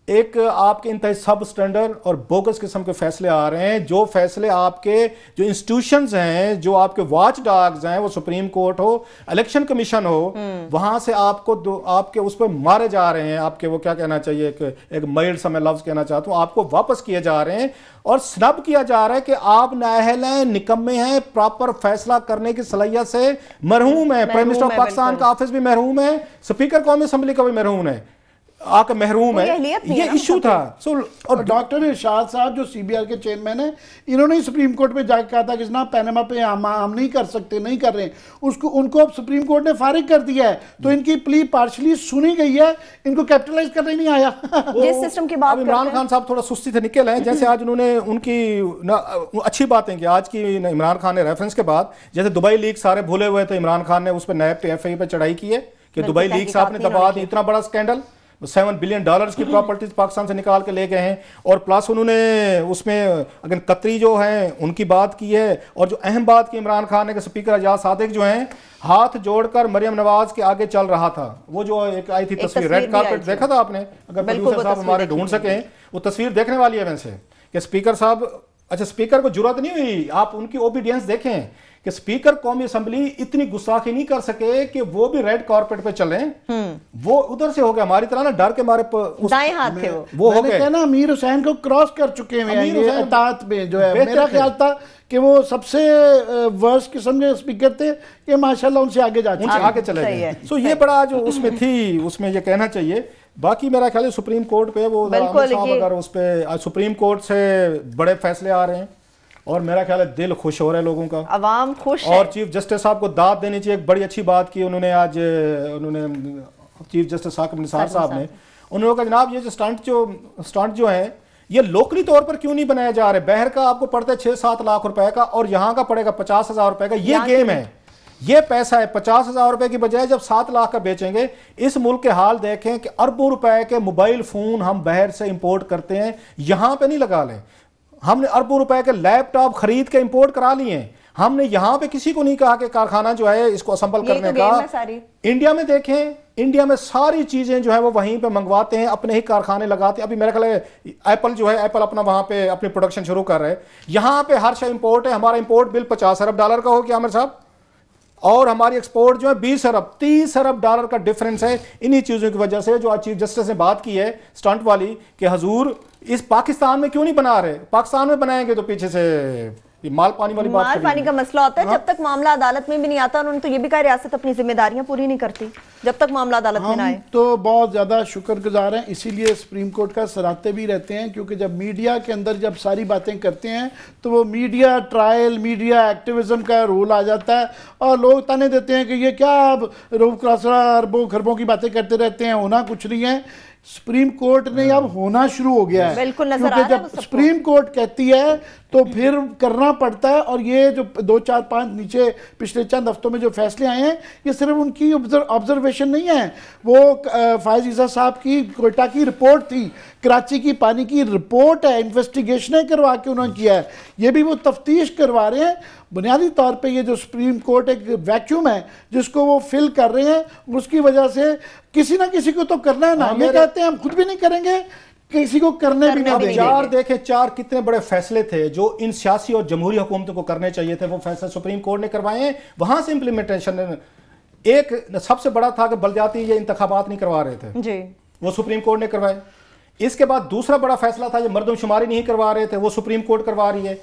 एक आपके इंतहाई सब स्टैंडर्ड और बोगस किस्म के फैसले आ रहे हैं। जो फैसले आपके जो इंस्टीट्यूशंस हैं, जो आपके वॉच डॉग्स हैं, वो सुप्रीम कोर्ट हो, इलेक्शन कमीशन हो, वहां से आपको आपके उस पर मारे जा रहे हैं, आपके वो क्या कहना चाहिए, एक माइल्ड सा मैं लफ्ज कहना चाहता हूं, आपको वापस किए जा रहे हैं और स्नब किया जा रहा है कि आप नाअहल हैं, निकम्मे हैं, प्रॉपर फैसला करने की सलाहियत से मरहूम है। प्राइम मिनिस्टर ऑफ पाकिस्तान का ऑफिस भी मरहूम है, स्पीकर कौमी असेंबली का भी मरहूम है, आके महरूम है। ये इशू था। और डॉक्टर इरशाद साहब जो सीबीआई के चेयरमैन है, इन्होंने सुप्रीम कोर्ट में जाकर कहा था कि जनाब पैनामा पे हम नहीं कर सकते, नहीं कर रहे, उसको उनको अब सुप्रीम कोर्ट ने फारिग कर दिया है। तो इनकी प्ली पार्शली सुनी गई है, इनको कैपिटलाइज करने नहीं आया। जिस सिस्टम की बात इमरान खान साहब थोड़ा सुस्ती से निकल हैं। जैसे आज उन्होंने उनकी अच्छी बातें की आज की इमरान खान ने रेफरेंस के बाद, जैसे दुबई लीग सारे भूले हुए थे, इमरान खान ने उस पर नैब FIA पे चढ़ाई की है कि दुबई लीग साहब ने दबा दी, इतना बड़ा स्कैंडल, $7 बिलियन की प्रॉपर्टीज पाकिस्तान से निकाल के ले गए हैं। और प्लस उन्होंने उसमें अगर कतरी जो है उनकी बात की है, और जो अहम बात की इमरान खान ने कि स्पीकर एजाज सादिक जो हैं हाथ जोड़कर मरियम नवाज के आगे चल रहा था। वो जो एक आई थी तस्वीर, रेड कारपेट देखा था आपने? अगर प्रोड्यूसर साहब हमारे ढूंढ सके वो तस्वीर देखने वाली है वैसे कि स्पीकर साहब, अच्छा स्पीकर को जरूरत नहीं हुई, आप उनकी ओबीडियंस देखें कि स्पीकर कौमी असेंबली इतनी गुस्साखी नहीं कर सके कि वो भी रेड कारपेट पे चले। वो उधर से हो गया, हमारी तरह ना डर के मारे दाएं हाथ थे वो हो गए ना, अमीर हुसैन को क्रॉस कर चुके हैं ये अतात में जो है। मेरा ख्याल था कि वो सबसे वर्स्ट किस्म के स्पीकर थे, ये माशाल्लाह उनसे आगे चले गए। सो ये बड़ा जो उसमें थी, उसमें ये कहना चाहिए। बाकी मेरा ख्याल है सुप्रीम कोर्ट पे वो अगर उस पे सुप्रीम कोर्ट से बड़े फैसले आ रहे हैं और मेरा ख्याल है दिल खुश हो रहा है लोगों का, अवाम खुश है। और चीफ जस्टिस साहब को दाद देनी चाहिए, एक बड़ी अच्छी बात की उन्होंने आज, उन्होंने चीफ जस्टिस साकिब निसार साहब ने, उन्होंने कहा जनाब ये जो स्टंट जो है ये लोकली तौर पर क्यों नहीं बनाया जा रहा है? बहर का आपको पड़ता है 6-7 लाख रुपए का और यहाँ का पड़ेगा 50,000 रुपए का। ये गेम है, ये पैसा है। 50,000 रुपए की बजाय जब 7 लाख का बेचेंगे, इस मुल्क के हाल देखें कि अरबों रुपए के मोबाइल फोन हम बाहर से इंपोर्ट करते हैं, यहां पे नहीं लगा लें। हमने अरबों रुपए के लैपटॉप खरीद के इंपोर्ट करा लिए हैं। हमने यहां पे किसी को नहीं कहा कि कारखाना जो है इसको असेंबल करने का। इंडिया में देखें, इंडिया में सारी चीजें जो है वो वहीं पे मंगवाते हैं, अपने ही कारखाने लगाते हैं। अभी मेरा ख्याल है एप्पल जो है, एप्पल अपना वहां पे अपनी प्रोडक्शन शुरू कर रहे हैं। यहां पे हर शय इंपोर्ट है। हमारा इंपोर्ट बिल $50 अरब का हो गया आमिर साहब, और हमारी एक्सपोर्ट जो है 20 अरब, $30 अरब का डिफरेंस है। इन्हीं चीजों की वजह से जो आज चीफ जस्टिस ने बात की है स्टंट वाली कि हजूर इस पाकिस्तान में क्यों नहीं बना रहे, पाकिस्तान में बनाएंगे तो पीछे से माल पानी वाली बात, माल पानी का मसला होता है। जब तक मामला अदालत में भी नहीं आता, उन्होंने तो ये भी कहा रियासत अपनी जिम्मेदारियां पूरी नहीं करती जब तक मामला अदालत में ना आए। तो बहुत ज्यादा शुक्रगुजार हैं, इसीलिए सुप्रीम कोर्ट का सराहते भी रहते हैं, क्योंकि जब मीडिया के अंदर जब सारी बातें करते हैं तो वो मीडिया ट्रायल, मीडिया एक्टिविज्म का रोल आ जाता है और लोग ताने देते हैं कि ये क्या अब रूफ क्लासरा अरबों खरबों की बातें करते रहते हैं, होना कुछ नहीं है। सुप्रीम कोर्ट ने अब होना शुरू हो गया है, बिल्कुल नजर आ रहा है। जब सुप्रीम कोर्ट कहती है तो फिर करना पड़ता है। और ये जो 2, 4, 5 नीचे पिछले चंद हफ्तों में जो फैसले आए हैं, ये सिर्फ उनकी ऑब्जर्वेशन नहीं है। वो फायज ईसा साहब की कोयटा की रिपोर्ट थी, कराची की पानी की रिपोर्ट है, इन्वेस्टिगेशनें करवा के उन्होंने किया है। ये भी वो तफ्तीश करवा रहे हैं। बुनियादी तौर पे ये जो सुप्रीम कोर्ट एक वैक्यूम है जिसको वो फिल कर रहे हैं, उसकी वजह से किसी ना किसी को तो करना है ना। ये कहते हैं हम खुद भी नहीं करेंगे, किसी को करने भी नहीं देंगे। 4 देखे 4 कितने बड़े फैसले थे जो इन सियासी और जमहूरी हुकूमतों को करने चाहिए थे, वो फैसले सुप्रीम कोर्ट ने करवाए हैं। वहां से इंप्लीमेंटेशन, एक सबसे बड़ा था कि बलदियाती ये इंतखाबात नहीं करवा रहे थे जी, वो सुप्रीम कोर्ट ने करवाए। इसके बाद दूसरा बड़ा फैसला था जो मर्दमशुमारी नहीं करवा रहे थे, वो सुप्रीम कोर्ट करवा रही है।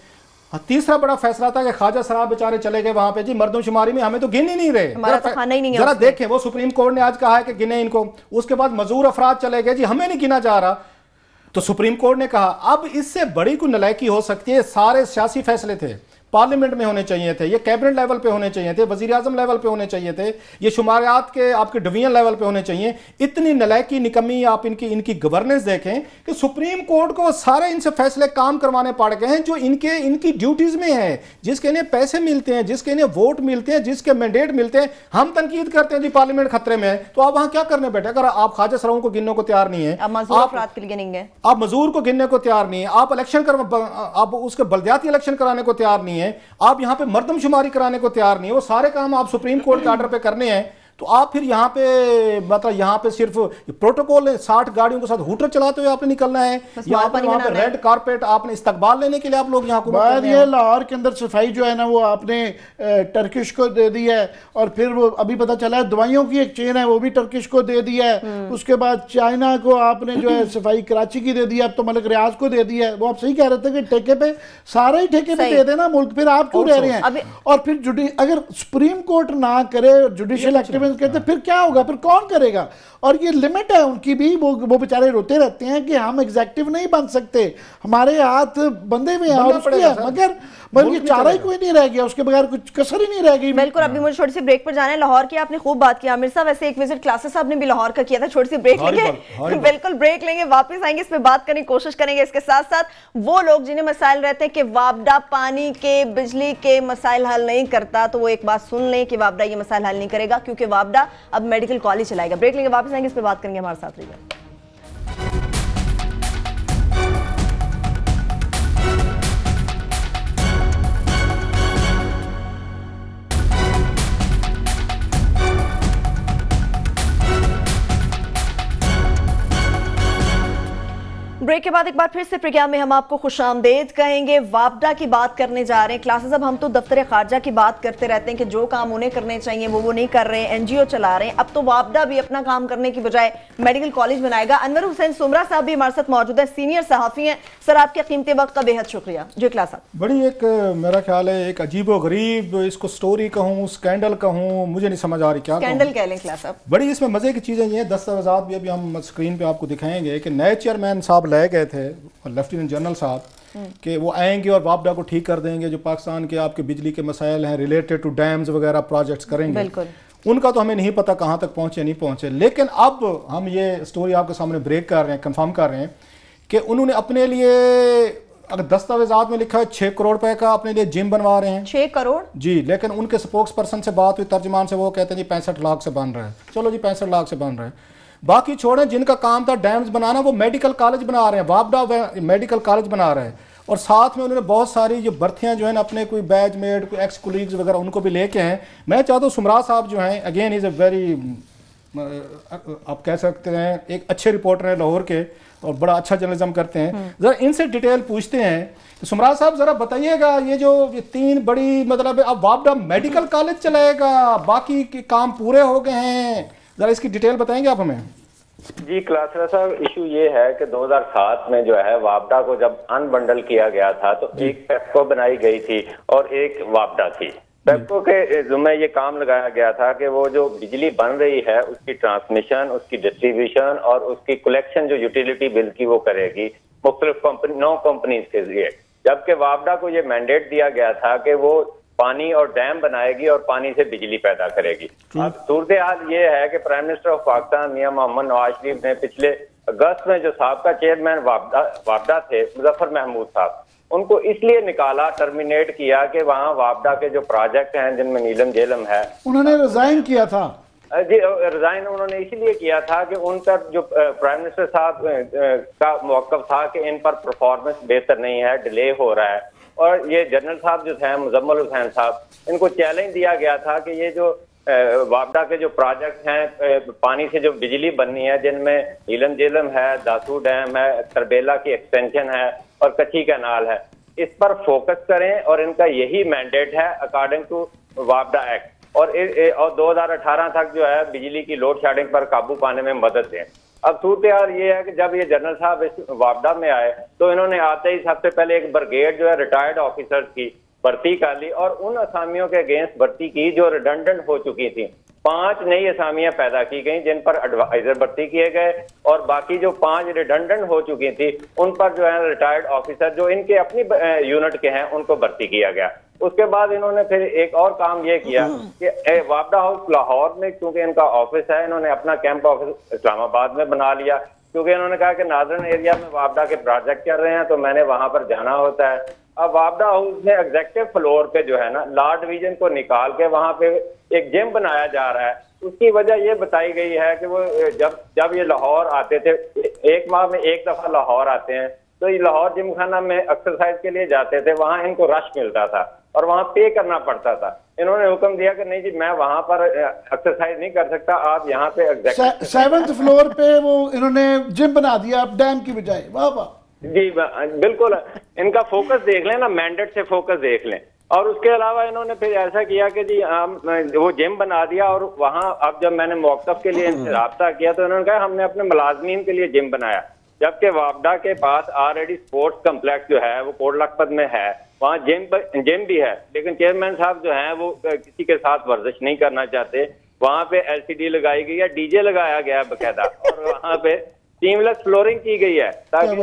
तीसरा बड़ा फैसला था कि ख्वाजा सराब बेचारे चले गए वहां पे जी, मर्दमशुमारी में हमें तो गिन ही नहीं रहे, जरा देखें। वो सुप्रीम कोर्ट ने आज कहा है कि गिने इनको। उसके बाद मजूर अफराद चले गए जी, हमें नहीं गिना जा रहा। तो सुप्रीम कोर्ट ने कहा अब इससे बड़ी कोई नलायकी हो सकती है। सारे सियासी फैसले थे, पार्लियामेंट में होने चाहिए थे, ये कैबिनेट लेवल पे होने चाहिए थे, वजीर आजम लेवल पे होने चाहिए थे, ये शुमारियात के आपके डिवीजन लेवल पे होने चाहिए। इतनी नलायकी निकम्मी आप इनकी गवर्नेंस देखें कि सुप्रीम कोर्ट को सारे इनसे फैसले काम करवाने पड़ गए हैं जो इनकी ड्यूटीज में है, जिसके इन्हें पैसे मिलते हैं, जिसके इन्हें वोट मिलते हैं, जिसके मैंडेट मिलते हैं। हम तनकीद करते हैं जी पार्लियामेंट खतरे में है, तो आप वहां क्या करने बैठे? अगर आप ख्वाजा सराओं को गिनने को तैयार नहीं है, आप मजदूर को गिनने को तैयार नहीं है, आप इलेक्शन आप उसके बल्दियाती इलेक्शन कराने को तैयार नहीं है, आप यहां पे मर्दमशुमारी कराने को तैयार नहीं है, वो सारे काम आप सुप्रीम कोर्ट के ऑर्डर पे करने हैं, तो आप फिर यहाँ पे मतलब यहाँ पे सिर्फ प्रोटोकॉल 60 गाड़ियों के साथ हूटर चलाते हुए आपने निकलना है, या आपने वहाँ पे रेड कारपेट आपने इस्तकबाल लेने के लिए आप लोग यहाँ को बात ये लाहौर के अंदर सफाई जो है ना वो आपने टर्किश को दे दी है, और फिर वो अभी पता चला है दवाइयों की एक चेन है वो भी टर्किश को दे दी है, उसके बाद चाइना को आपने जो है सफाई कराची की दे दी है, अब तो मलिक रियाज को दे दी है। वो आप सही कह रहे थे कि ठेके पे सारे ही ठेके पे दे देना मुल्क, फिर आप क्यों रह रहे हैं? और फिर अगर सुप्रीम कोर्ट ना करे जुडिशियल एक्टिविटी कहते फिर क्या होगा, फिर कौन करेगा? और ये लिमिट है उनकी भी, वो बेचारे रोते रहते हैं कि हम एग्जेक्टिव नहीं बन सकते, हमारे हाथ बंधे हुए हैं, मगर ये चारा ही कोई नहीं रह गया, उसके बगैर कुछ कसर ही नहीं रह गई। बिल्कुल, अभी मुझे छोटी सी ब्रेक पर जाना है। लाहौर की आपने खूब बात की आमिर साहब, वैसे एक विजिट क्लासेस साहब ने भी लाहौर का किया था, छोटी सी ब्रेक लेंगे, बिल्कुल ब्रेक लेंगे, वापस आएंगे, इस पे बात करने की कोशिश करेंगे। इसके साथ साथ वो लोग जिन्हें मसाइल रहते हैं कि वापडा पानी के बिजली के मसाइल हल नहीं करता, तो वो एक बात सुन लें कि वापडा ये मसाइल हल नहीं करेगा, क्योंकि वापडा अब मेडिकल कॉलेज चलाएगा। ब्रेक लेंगे, वापस आएंगे, इस पे बात करेंगे, हमारे साथ रहिए। ब्रेक के बाद एक बार फिर से प्रोग्राम में हम आपको खुशामदीद कहेंगे। वापडा की बात करने जा रहे हैं क्लासेस। अब हम तो दफ्तर खारजा की बात करते रहते हैं कि जो काम उन्हें करने चाहिए वो नहीं कर रहे हैं, एनजीओ चला रहे हैं। अब तो वापडा भी अपना काम करने की बजाय मेडिकल कॉलेज बनाएगा। अनवर हुसैन सुमरा साहब भी हमारे साथ मौजूद है, सीनियर सहाफी हैं। सर, आपके कीमती वक्त का बेहद शुक्रिया। जी क्लास साहब, बड़ी एक मेरा ख्याल है एक अजीबो गरीब, इसको स्टोरी कहूँ, स्कैंडल कहूँ, मुझे नहीं समझ आ रही क्या स्कैंडल कह लें क्लास साहब। बड़ी इसमें मजे की चीजें ये दस्तावेजात भी अभी हम स्क्रीन पे आपको दिखाएंगे कि नए चेयरमैन साहब लाए गए थे, लेफ्टिनेंट जनरल साहब, कि वो आएंगे और वापडा को ठीक कर देंगे, जो पाकिस्तान के आपके बिजली के मसाइल हैं रिलेटेड टू डैम्स वगैरह प्रोजेक्ट्स करेंगे। बिल्कुल, उनका तो हमें नहीं पता कहाँ तक पहुंचे नहीं पहुंचे, लेकिन अब हम ये स्टोरी आपके सामने ब्रेक कर रहे हैं, कंफर्म कर रहे हैं कि उन्होंने अपने लिए, अगर दस्तावेजात में लिखा है 6 करोड़ रुपए का अपने लिए जिम बनवा रहे हैं। 6 करोड़ जी, लेकिन उनके स्पोक्स पर्सन से बात हुई, तर्जमान से, वो कहते हैं जी 65 लाख से बन रहा है। चलो जी 65 लाख से बन रहा है, बाकी छोड़ें, जिनका काम था डैम्स बनाना वो मेडिकल कॉलेज बना रहे हैं, वापडा मेडिकल कॉलेज बना रहे हैं। और साथ में उन्होंने बहुत सारी जो भर्तियां जो है ना अपने कोई बैचमेट, कोई एक्स कोलीग्स वगैरह उनको भी लेके हैं। मैं चाहता हूँ सुमरा साहब जो हैं, अगेन इज ए वेरी, आप कह सकते हैं एक अच्छे रिपोर्टर हैं लाहौर के और बड़ा अच्छा जर्नलिज्म करते हैं, जरा इनसे डिटेल पूछते हैं। तो सुमरा साहब जरा बताइएगा, ये जो ये 3 बड़ी मतलब अब वापडा मेडिकल कॉलेज चलाएगा, बाकी के काम पूरे हो गए हैं, जरा इसकी डिटेल बताएंगे आप हमें। जी क्लासरा साहब, इशू ये है कि 2007 में जो है वापडा को जब अनबंडल किया गया था तो एक पेप्को बनाई गई थी और एक वापडा थी। पेप्को के जिम्मे ये काम लगाया गया था कि वो जो बिजली बन रही है उसकी ट्रांसमिशन, उसकी डिस्ट्रीब्यूशन और उसकी कलेक्शन जो यूटिलिटी बिल की वो करेगी मुख्तलिफ 9 कंपनीज के जरिए। जबकि वापडा को ये मैंडेट दिया गया था कि वो पानी और डैम बनाएगी और पानी से बिजली पैदा करेगी। अब सूरत हाल ये है कि प्राइम मिनिस्टर ऑफ पाकिस्तान मियां मोहम्मद नवाज शरीफ ने पिछले अगस्त में जो साहबका चेयरमैन वापडा थे मुजफ्फर महमूद साहब, उनको इसलिए निकाला, टर्मिनेट किया कि वहाँ वापडा के जो प्रोजेक्ट हैं जिनमें नीलम झेलम है, उन्होंने रिजाइन किया था। जी, रिजाइन उन्होंने इसलिए किया था कि उन पर जो प्राइम मिनिस्टर साहब का मौक़िफ़ था कि इन पर परफॉर्मेंस बेहतर नहीं है, डिले हो रहा है। और ये जनरल साहब जो थे मुजम्मल हुसैन साहब, इनको चैलेंज दिया गया था कि ये जो वापडा के जो प्रोजेक्ट हैं पानी से जो बिजली बननी है, जिनमें नीलम झेलम है, दासू डैम है, तरबेला की एक्सटेंशन है और कच्ची कैनाल है, इस पर फोकस करें और इनका यही मैंडेट है अकॉर्डिंग टू वापडा एक्ट। और 2018 तक जो है बिजली की लोड शेडिंग पर काबू पाने में मदद दें। अब सूरत हाल ये है कि जब ये जनरल साहब इस वापडा में आए तो इन्होंने आते ही सबसे पहले एक ब्रिगेड जो है रिटायर्ड ऑफिसर्स की भर्ती कर ली और उन असामियों के अगेंस्ट भर्ती की जो रिडंडेंट हो चुकी थी। 5 नई असामियां पैदा की गई जिन पर एडवाइजर भर्ती किए गए और बाकी जो 5 रिडंडेंट हो चुकी थी उन पर जो है रिटायर्ड ऑफिसर जो इनके अपनी यूनिट के हैं उनको भर्ती किया गया। उसके बाद इन्होंने फिर एक और काम ये किया कि वापडा हाउस लाहौर में, क्योंकि इनका ऑफिस है, इन्होंने अपना कैंप ऑफिस इस्लामाबाद में बना लिया, क्योंकि इन्होंने कहा कि नादरन एरिया में वापडा के प्रोजेक्ट चल रहे हैं तो मैंने वहां पर जाना होता है। अब वापडा हाउस में एग्जेक्टिव फ्लोर पे जो है ना, लॉ डिवीजन को निकाल के वहां पे एक जिम बनाया जा रहा है। उसकी वजह ये बताई गई है कि वो जब ये लाहौर आते थे, एक माह में एक दफा लाहौर आते हैं, तो ये लाहौर जिम खाना में एक्सरसाइज के लिए जाते थे, वहां इनको रश मिलता था और वहां पे करना पड़ता था। इन्होंने हुक्म दिया कि नहीं जी, मैं वहां पर एक्सरसाइज नहीं कर सकता, आप यहाँ पे 7th फ्लोर पे वो इन्होंने जिम बना दिया डैम की बजाय। वाह वाह जी, बिल्कुल। इनका फोकस देख लें ना, मैंडेट से फोकस देख लें। और उसके अलावा इन्होंने फिर ऐसा किया कि जी वो जिम बना दिया, और वहां अब जब मैंने मौक़िफ़ के लिए इनसे रब्ता किया तो इन्होंने कहा हमने अपने मुलाजमीन के लिए जिम बनाया, जबकि वापडा के पास ऑलरेडी स्पोर्ट्स कम्प्लेक्स जो है वो कोट लखपत में है, वहाँ जिम भी है, लेकिन चेयरमैन साहब जो हैं वो किसी के साथ वर्जिश नहीं करना चाहते। वहाँ पे LCD लगाई गई है, DJ लगाया गया है बकायदा, और वहाँ पे सीमलेस फ्लोरिंग की गई है ताकि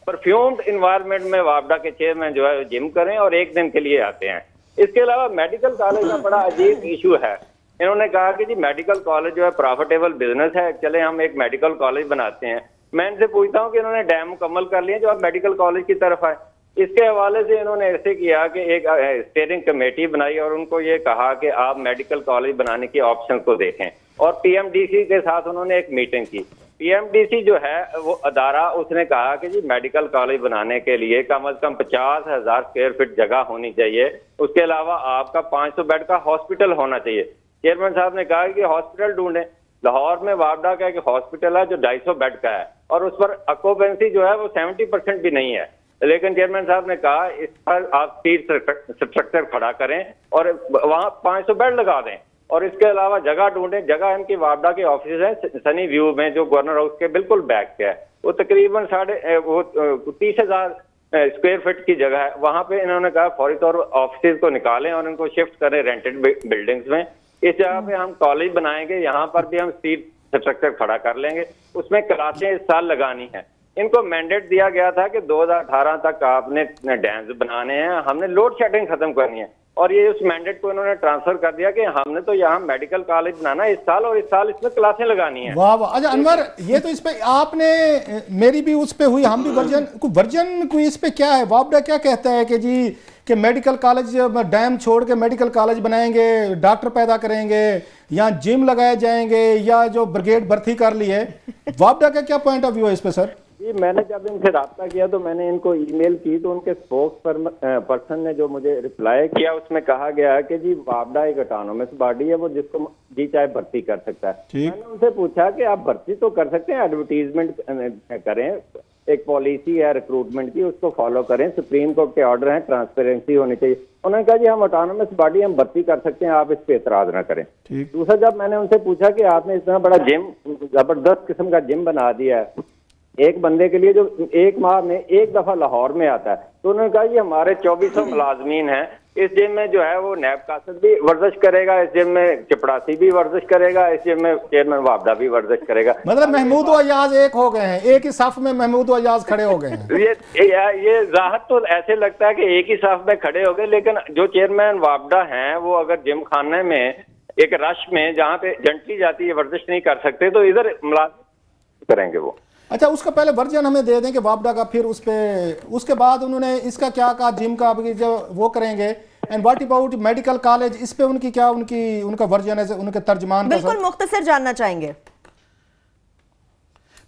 परफ्यूम्ड इन्वायरमेंट में वापडा के चेयरमैन जो है जिम करें और एक दिन के लिए आते हैं। इसके अलावा मेडिकल कॉलेज का बड़ा अजीब इशू है। इन्होंने कहा कि जी मेडिकल कॉलेज जो है प्रॉफिटेबल बिजनेस है, चले हम एक मेडिकल कॉलेज बनाते हैं। मैं इनसे पूछता हूँ कि इन्होंने डैम मुकम्मल कर लिए जो आप मेडिकल कॉलेज की तरफ आए। इसके हवाले से इन्होंने ऐसे किया कि एक स्टीयरिंग कमेटी बनाई और उनको ये कहा कि आप मेडिकल कॉलेज बनाने के ऑप्शन को देखें, और PMDC के साथ उन्होंने एक मीटिंग की। PMDC जो है वो अदारा, उसने कहा कि जी मेडिकल कॉलेज बनाने के लिए कम से कम 50,000 स्क्वायर फीट जगह होनी चाहिए, उसके अलावा आपका 500 बेड का हॉस्पिटल होना चाहिए। चेयरमैन साहब ने कहा कि हॉस्पिटल ढूंढें। लाहौर में वापडा का एक हॉस्पिटल है जो 250 बेड का है और उस पर ऑक्यूपेंसी जो है वो 70% भी नहीं है, लेकिन चेयरमैन साहब ने कहा इस पर आप 3 स्ट्रक्चर खड़ा करें और वहाँ 500 बेड लगा दें, और इसके अलावा जगह ढूंढें। जगह इनकी वापडा के ऑफिस है सनी व्यू में जो गवर्नर हाउस के बिल्कुल बैक पे है, वो तकरीबन 30,000 स्क्वायर फीट की जगह है। वहां पे इन्होंने कहा फौरी तौर ऑफिस को निकालें और इनको शिफ्ट करें रेंटेड बिल्डिंग्स में। इस जगह पे हम कॉलेज बनाएंगे, यहाँ पर भी हम स्टील स्ट्रक्चर खड़ा कर लेंगे, उसमें क्लासें इस साल लगानी है। इनको मैंडेट दिया गया था कि 2018 तक आपने डैम्स बनाने हैं, हमने लोड शेडिंग खत्म करनी है, और ये उस मैंडेट को इन्होंने ट्रांसफर कर दिया कि हमने तो यहाँ मेडिकल कॉलेज बनाना है इस साल, और इस साल इसमें क्लासें लगानी है। वाह वाह। अच्छा अनवर, ये तो इस पे आपने, मेरी भी उस पे हुई, हम भी वर्जन को इस पे क्या है, वापडा क्या कहता है कि जी कि मेडिकल कॉलेज डैम छोड़ के मेडिकल कॉलेज बनाएंगे, डॉक्टर पैदा करेंगे, या जिम लगाए जाएंगे, या जो ब्रिगेड भर्ती कर ली है, वापडा का क्या पॉइंट ऑफ व्यू है इस पे सर? जी, मैंने जब इनसे रब्ता किया तो मैंने इनको ईमेल की, तो उनके स्पोक्स पर्सन ने जो मुझे रिप्लाई किया उसमें कहा गया है कि जी वापडा एक ऑटोनोमस बॉडी है, वो जिसको जी चाहे भर्ती कर सकता है। मैंने उनसे पूछा कि आप भर्ती तो कर सकते हैं, एडवर्टीजमेंट करें, एक पॉलिसी है रिक्रूटमेंट की, उसको फॉलो करें, सुप्रीम कोर्ट के ऑर्डर हैं, ट्रांसपेरेंसी होनी चाहिए। उन्होंने कहा जी हम ऑटोनोमस बॉडी हम भर्ती कर सकते हैं, आप इस पे एतराज ना करें। दूसरा, जब मैंने उनसे पूछा कि आपने इतना बड़ा जिम, जबरदस्त किस्म का जिम बना दिया है एक बंदे के लिए जो एक माह में एक दफा लाहौर में आता है, तो उन्होंने कहा ये हमारे 2400 मुलाजमीन हैं, इस जिम में जो है वो नैब कासद भी वर्जिश करेगा, इस जिम में चपड़ासी भी वर्जिश करेगा, इस जिम में चेयरमैन वापडा भी वर्जिश करेगा। मतलब महमूद व अयाज एक हो गए हैं, एक ही साफ में महमूद व अयाज खड़े हो गए हैं। ये जाहत तो ऐसे लगता है कि एक ही साफ में खड़े हो गए, लेकिन जो चेयरमैन वापडा हैं वो अगर जिम खाने में एक रश में जहाँ पे जंटली जाती है वर्जिश नहीं कर सकते, तो इधर मुलाजिम करेंगे वो। अच्छा, उसका पहले वर्जन हमें दे दें कि वापडा का, फिर उस पे उसके बाद उन्होंने इसका क्या कहा, जिम का जो वो करेंगे, and what about medical college, इस पे उनकी क्या उनका वर्जन है, उनके तर्जमान बिल्कुल मुख्तसर जानना चाहेंगे।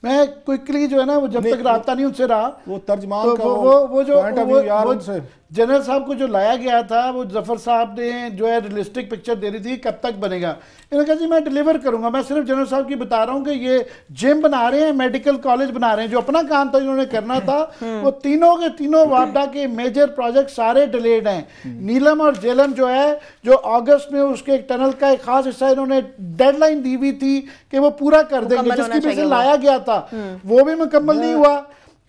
मैं क्विकली जो है ना, वो जब तक रास्ता नहीं उनसे रहा, वो तर्जमान तो का वो जो जनरल साहब को जो लाया गया था, वो जफर साहब ने जो है रियलिस्टिक पिक्चर दे रही थी कब तक बनेगा। इन्होंने कहा जी मैं डिलीवर करूंगा, मैं सिर्फ जनरल साहब की बता रहा हूँ कि ये जिम बना रहे हैं, मेडिकल कॉलेज बना रहे हैं, जो अपना काम था इन्होंने करना था, वो तीनों के तीनों वापडा के मेजर प्रोजेक्ट सारे डिलेड हैं। नीलम और झेलम जो है, जो अगस्त में उसके एक टनल का एक खास हिस्सा इन्होंने डेडलाइन दी हुई थी कि वो पूरा कर देंगे, जिसकी वजह से लाया गया था, वो भी मुकम्मल नहीं हुआ।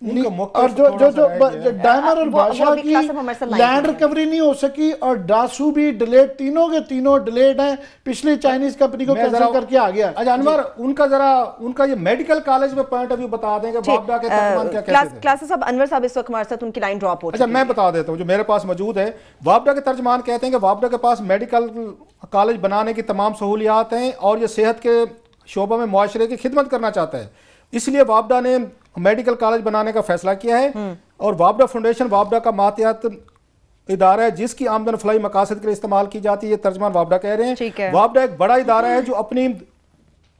उनका मौका और जो जो जो डैमर और वो बादशाह अभी की क्लास अब हमारे साथ लाइन लैंड पे है। रिकवरी नहीं हो सकी और डासू भी डिलेड, तीनों के तीनों डिलेड हैं। पिछली चाइनीज कंपनी को मैं कैंसिल जरा- करके आ गया। अच्छा अनवर, उनका ये मेडिकल कॉलेज में पॉइंट ऑफ व्यू बता देंगे, वापडा के तर्जुमान क्या कहते थे। क्लासेस अब अनवर साहब इस वक्त हमारे साथ, उनकी लाइन ड्रॉप हो अच्छा चुकी मैं है। बता देता हूँ जो मेरे पास मौजूद है। वापडा के तर्जुमान कहते हैं कि वापडा के पास मेडिकल कॉलेज बनाने की तमाम सहूलियात हैं और ये सेहत के शोबा में मुआशरे की खिदमत करना चाहता है, इसलिए वापडा ने मेडिकल कॉलेज बनाने का फैसला किया है। और वापडा फाउंडेशन वापडा का मातियात इदारा है जिसकी आमदन फलाई मकासद के लिए इस्तेमाल की जाती है, ये तर्जमान वापडा कह रहे ठीक हैं। है। वापडा एक बड़ा इदारा है जो अपनी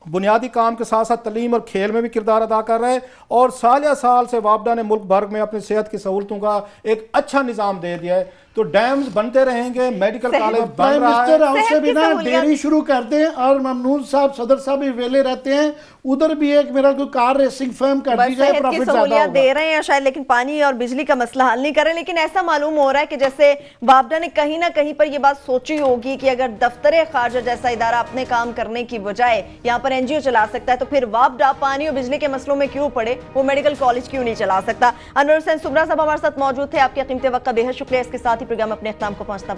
बुनियादी काम के साथ साथ तलीम और खेल में भी किरदार अदा कर रहा है और साल या साल से वापडा ने मुल्क भर में अपनी सेहत की सहूलतों का एक अच्छा निजाम दे दिया है। तो डैम्स बनते रहेंगे, मेडिकल कॉलेज बन प्राइम रहा मिनिस्टर है। हाउस से सेहत की भी ना सहूलियत- डेयरी शुरू कर दें और ममनून साहब सदर साहब भी वेले रहते हैं, उधर भी एक मेरा कोई कार रेसिंग फर्म कर दी बस जाए, सेहत की प्रॉफिट ज्यादा सहूलियत होगा। दे रहे हैं शायद, लेकिन पानी और बिजली का मसला हल नहीं कर रहे। लेकिन ऐसा मालूम हो रहा है कि जैसे वापडा ने कहीं ना कहीं पर यह बात सोची होगी कि अगर दफ्तर खारजा जैसा इदारा अपने काम करने की बजाय यहाँ पर एनजीओ चला सकता है तो फिर वापडा पानी और बिजली के मसलों में क्यों पड़े, वो मेडिकल कॉलेज क्यों नहीं चला सकता। अनवर हुसैन सुमरा साहब हमारे साथ मौजूद थे, आपके कीमती वक्त का बेहद शुक्रिया। इसके साथ ही प्रोग्राम अपने अख्ताम को पहुंचता।